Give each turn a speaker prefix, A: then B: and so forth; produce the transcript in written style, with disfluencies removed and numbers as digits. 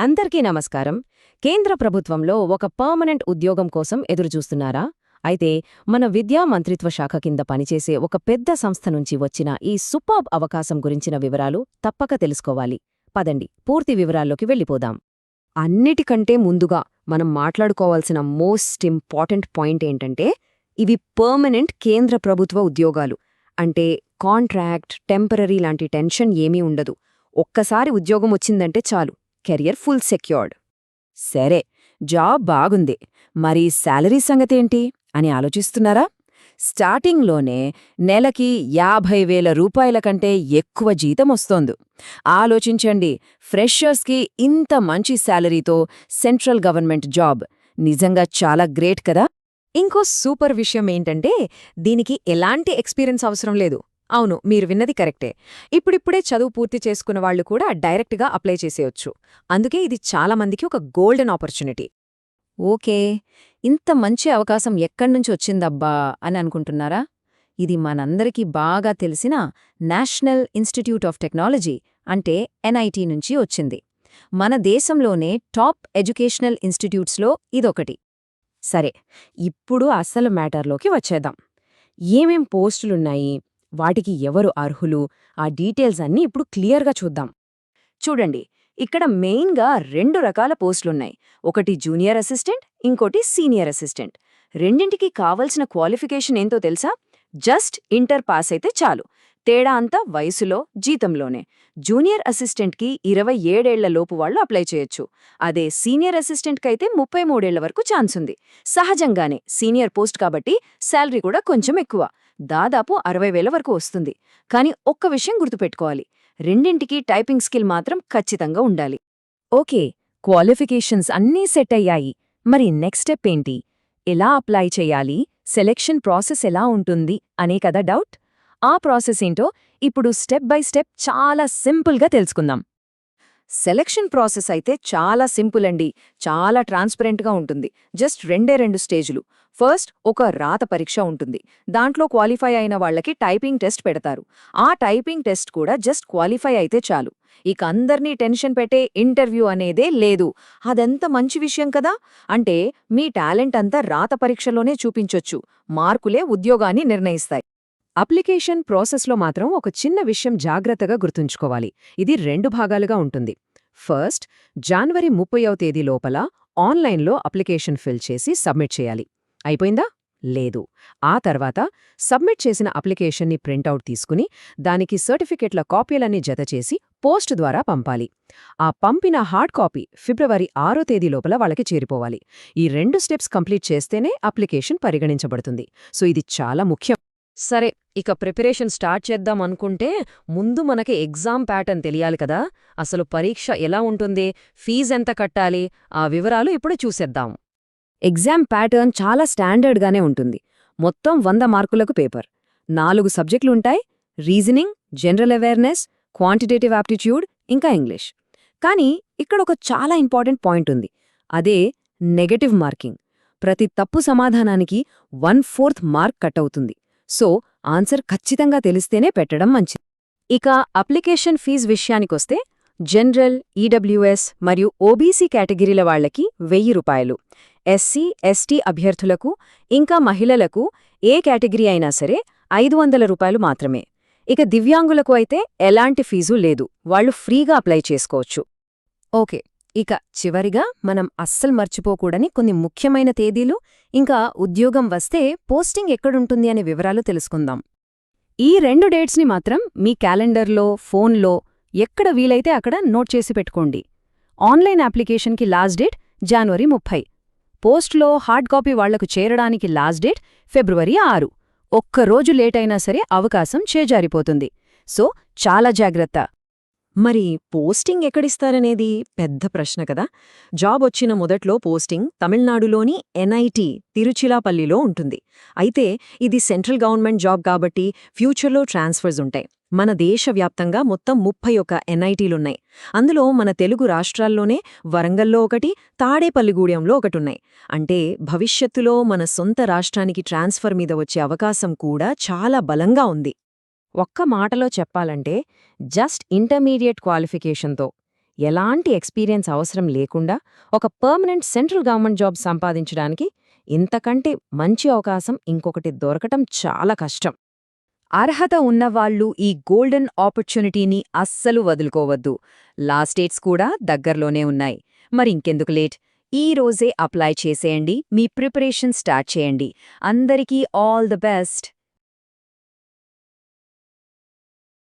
A: అందరికీ నమస్కారం. కేంద్ర ప్రభుత్వంలో ఒక పర్మనెంట్ ఉద్యోగం కోసం ఎదురుచూస్తున్నారా? అయితే మన విద్యా మంత్రిత్వ శాఖ కింద పనిచేసే ఒక పెద్ద సంస్థ నుంచి వచ్చిన ఈ సూపర్బ్ అవకాశం గురించిన వివరాలు తప్పక తెలుసుకోవాలి. పదండి, పూర్తి వివరాల్లోకి వెళ్ళిపోదాం. అన్నిటికంటే ముందుగా మనం మాట్లాడుకోవాల్సిన మోస్ట్ ఇంపార్టెంట్ పాయింట్ ఏంటంటే, ఇవి పర్మనెంట్ కేంద్ర ప్రభుత్వ ఉద్యోగాలు. అంటే కాంట్రాక్ట్, టెంపరరీ లాంటి టెన్షన్ ఏమీ ఉండదు. ఒక్కసారి ఉద్యోగం వచ్చిందంటే చాలు, కెరియర్ ఫుల్ సెక్యూర్డ్. సరే, జాబ్ బాగుంది, మరి శాలరీ సంగతేంటి అని ఆలోచిస్తున్నారా? స్టార్టింగ్లోనే నెలకి 50,000 రూపాయల కంటే ఎక్కువ జీతం వస్తోంది. ఆలోచించండి, ఫ్రెషర్స్కి ఇంత మంచి శాలరీతో సెంట్రల్ గవర్నమెంట్ జాబ్ నిజంగా చాలా గ్రేట్ కదా.
B: ఇంకో సూపర్ విషయం ఏంటంటే, దీనికి ఎలాంటి ఎక్స్పీరియన్స్ అవసరం లేదు. అవును, మీరు విన్నది కరెక్టే. ఇప్పుడిప్పుడే చదువు పూర్తి చేసుకున్న వాళ్లు కూడా డైరెక్ట్గా అప్లై చేసేయొచ్చు. అందుకే ఇది చాలా మందికి ఒక గోల్డెన్ ఆపర్చునిటీ.
A: ఓకే, ఇంత మంచి అవకాశం ఎక్కడ్నుంచి వచ్చిందబ్బా అని అనుకుంటున్నారా? ఇది మనందరికీ బాగా తెలిసిన నేషనల్ ఇన్స్టిట్యూట్ ఆఫ్ టెక్నాలజీ అంటే ఎన్ఐటి నుంచి వచ్చింది. మన దేశంలోనే టాప్ ఎడ్యుకేషనల్ ఇన్స్టిట్యూట్స్లో ఇదొకటి. సరే, ఇప్పుడు అసలు మ్యాటర్లోకి వచ్చేద్దాం. ఏమేం పోస్టులున్నాయి, వాటికి ఎవరు అర్హులు, ఆ డీటెయిల్స్ అన్నీ ఇప్పుడు క్లియర్గా చూద్దాం. చూడండి, ఇక్కడ మెయిన్గా 2 రకాల పోస్టులున్నాయి. ఒకటి జూనియర్ అసిస్టెంట్, ఇంకోటి సీనియర్ అసిస్టెంట్. రెండింటికి కావలసిన క్వాలిఫికేషన్ ఏంతో తెలుసా? జస్ట్ ఇంటర్ పాస్ అయితే చాలు. తేడా అంతా వయసులో, జీతంలోనే. జూనియర్ అసిస్టెంట్కి 27 ఏళ్లలోపు వాళ్ళు అప్లై చేయొచ్చు. అదే సీనియర్ అసిస్టెంట్కైతే 33 ఏళ్ల వరకు ఛాన్స్ ఉంది. సహజంగానే సీనియర్ పోస్ట్ కాబట్టి శాలరీ కూడా కొంచెం ఎక్కువ, దాదాపు 60,000 వరకు వస్తుంది. కానీ ఒక్క విషయం గుర్తుపెట్టుకోవాలి, రెండింటికి టైపింగ్ స్కిల్ మాత్రం ఖచ్చితంగా ఉండాలి. ఓకే, క్వాలిఫికేషన్స్ అన్నీ సెట్ అయ్యాయి. మరి నెక్స్ట్ స్టెప్ ఏంటి? ఎలా అప్లై చేయాలి, సెలెక్షన్ ప్రాసెస్ ఎలా ఉంటుంది అనే కదా డౌట్. ఆ ప్రాసెస్ ఏంటో ఇప్పుడు స్టెప్ బై స్టెప్ చాలా సింపుల్గా తెలుసుకుందాం. సెలెక్షన్ ప్రాసెస్ అయితే చాలా సింపుల్ అండి, చాలా ట్రాన్స్పరెంట్గా ఉంటుంది. జస్ట్ 2 స్టేజ్లు. ఫస్ట్ ఒక రాత పరీక్ష ఉంటుంది. దాంట్లో క్వాలిఫై అయిన వాళ్లకి టైపింగ్ టెస్ట్ పెడతారు. ఆ టైపింగ్ టెస్ట్ కూడా జస్ట్ క్వాలిఫై అయితే చాలు. ఇక అందర్నీ టెన్షన్ పెట్టే ఇంటర్వ్యూ అనేదే లేదు. అదెంత మంచి విషయం కదా. అంటే మీ టాలెంట్ అంతా రాత పరీక్షలోనే చూపించొచ్చు. మార్కులే ఉద్యోగాన్ని నిర్ణయిస్తాయి. అప్లికేషన్ ప్రాసెస్లో మాత్రం ఒక చిన్న విషయం జాగ్రత్తగా గుర్తుంచుకోవాలి. ఇది 2 భాగాలుగా ఉంటుంది. ఫస్ట్, జనవరి 30వ తేదీ లోపల ఆన్లైన్లో అప్లికేషన్ ఫిల్ చేసి సబ్మిట్ చేయాలి. అయిపోయిందా? లేదు. ఆ తర్వాత సబ్మిట్ చేసిన అప్లికేషన్ని ప్రింటౌట్ తీసుకుని దానికి సర్టిఫికెట్ల కాపీలన్నీ జతచేసి పోస్ట్ ద్వారా పంపాలి. ఆ పంపిన హార్డ్ కాపీ ఫిబ్రవరి 6వ తేదీ లోపల వాళ్ళకి చేరిపోవాలి. ఈ 2 స్టెప్స్ కంప్లీట్ చేస్తేనే అప్లికేషన్ పరిగణించబడుతుంది. సో ఇది చాలా ముఖ్యం.
B: సరే, ఇక ప్రిపరేషన్ స్టార్ట్ చేద్దాం అనుకుంటే ముందు మనకి ఎగ్జామ్ ప్యాటర్న్ తెలియాలి కదా. అసలు పరీక్ష ఎలా ఉంటుంది, ఫీజెంత కట్టాలి, ఆ వివరాలు ఇప్పుడు చూసేద్దాం.
A: ఎగ్జామ్ ప్యాటర్న్ చాలా స్టాండర్డ్గానే ఉంటుంది. మొత్తం 100 మార్కులకు పేపర్. 4 సబ్జెక్టులుంటాయి: reasoning, general awareness, quantitative aptitude, ఇంకా ఇంగ్లీష్. కానీ ఇక్కడొక చాలా ఇంపార్టెంట్ పాయింట్ ఉంది. అదే నెగటివ్ మార్కింగ్. ప్రతి తప్పు సమాధానానికి 1/4 మార్క్ కట్ అవుతుంది. సో ఆన్సర్ ఖచ్చితంగా తెలిస్తేనే పెట్టడం మంచిది. ఇక అప్లికేషన్ ఫీజు విషయానికొస్తే జనరల్, ఈడబ్ల్యూఎస్ మరియు ఓబీసీ కేటగిరీల వాళ్లకి 1,000 రూపాయలు, ఎస్సీ, ఎస్టీ అభ్యర్థులకు ఇంకా మహిళలకు ఏ కేటగిరీ అయినా సరే 500 రూపాయలు మాత్రమే. ఇక దివ్యాంగులకు అయితే ఎలాంటి ఫీజు లేదు, వాళ్లు ఫ్రీగా అప్లై చేసుకోవచ్చు. ఓకే, ఇక చివరిగా మనం అస్సలు మర్చిపోకూడని కొన్ని ముఖ్యమైన తేదీలు, ఇంకా ఉద్యోగం వస్తే పోస్టింగ్ ఎక్కడుంటుంది అనే వివరాలు తెలుసుకుందాం. ఈ 2 డేట్స్ని మాత్రం మీ క్యాలెండర్లో, ఫోన్లో ఎక్కడ వీలైతే అక్కడ నోట్ చేసి పెట్టుకోండి. ఆన్లైన్ అప్లికేషన్కి లాస్ట్ డేట్ జనవరి 30. పోస్ట్లో హార్డ్ కాపీ వాళ్లకు చేరడానికి లాస్ట్ డేట్ ఫిబ్రవరి 6. ఒక్కరోజు లేట్ అయినా సరే అవకాశం చేజారిపోతుంది. సో చాలా జాగ్రత్త.
B: మరి పోస్టింగ్ ఎక్కడిస్తారనేది పెద్ద ప్రశ్న కదా. జాబ్ వచ్చిన మొదట్లో పోస్టింగ్ తమిళనాడులోని ఎన్ఐటి తిరుచిరాపల్లిలో ఉంటుంది. అయితే ఇది సెంట్రల్ గవర్నమెంట్ జాబ్ కాబట్టి ఫ్యూచర్లో ట్రాన్స్ఫర్స్ ఉంటాయి. మన దేశవ్యాప్తంగా మొత్తం 31 ఎన్ఐటీలున్నాయి. అందులో మన తెలుగు రాష్ట్రాల్లోనే వరంగల్లో ఒకటి, తాడేపల్లిగూడెంలో ఒకటున్నాయి. అంటే భవిష్యత్తులో మన సొంత రాష్ట్రానికి ట్రాన్స్ఫర్ మీద వచ్చే అవకాశం కూడా చాలా బలంగా ఉంది.
A: ఒక్క మాటలో చెప్పాలంటే జస్ట్ ఇంటర్మీడియట్ క్వాలిఫికేషన్తో
B: ఎలాంటి ఎక్స్పీరియన్స్ అవసరం లేకుండా ఒక పర్మనెంట్ సెంట్రల్ గవర్నమెంట్ జాబ్ సంపాదించడానికి ఇంతకంటే మంచి అవకాశం ఇంకొకటి దొరకటం చాలా కష్టం.
A: అర్హత ఉన్నవాళ్లు ఈ గోల్డెన్ ఆపర్చునిటీని అస్సలు వదులుకోవద్దు. లాస్ట్ డేట్స్ కూడా దగ్గర్లోనే ఉన్నాయి. మరింకెందుకు లేట్, ఈ రోజే అప్లై చేసేయండి, మీ ప్రిపరేషన్ స్టార్ట్ చేయండి. అందరికీ ఆల్ ది బెస్ట్.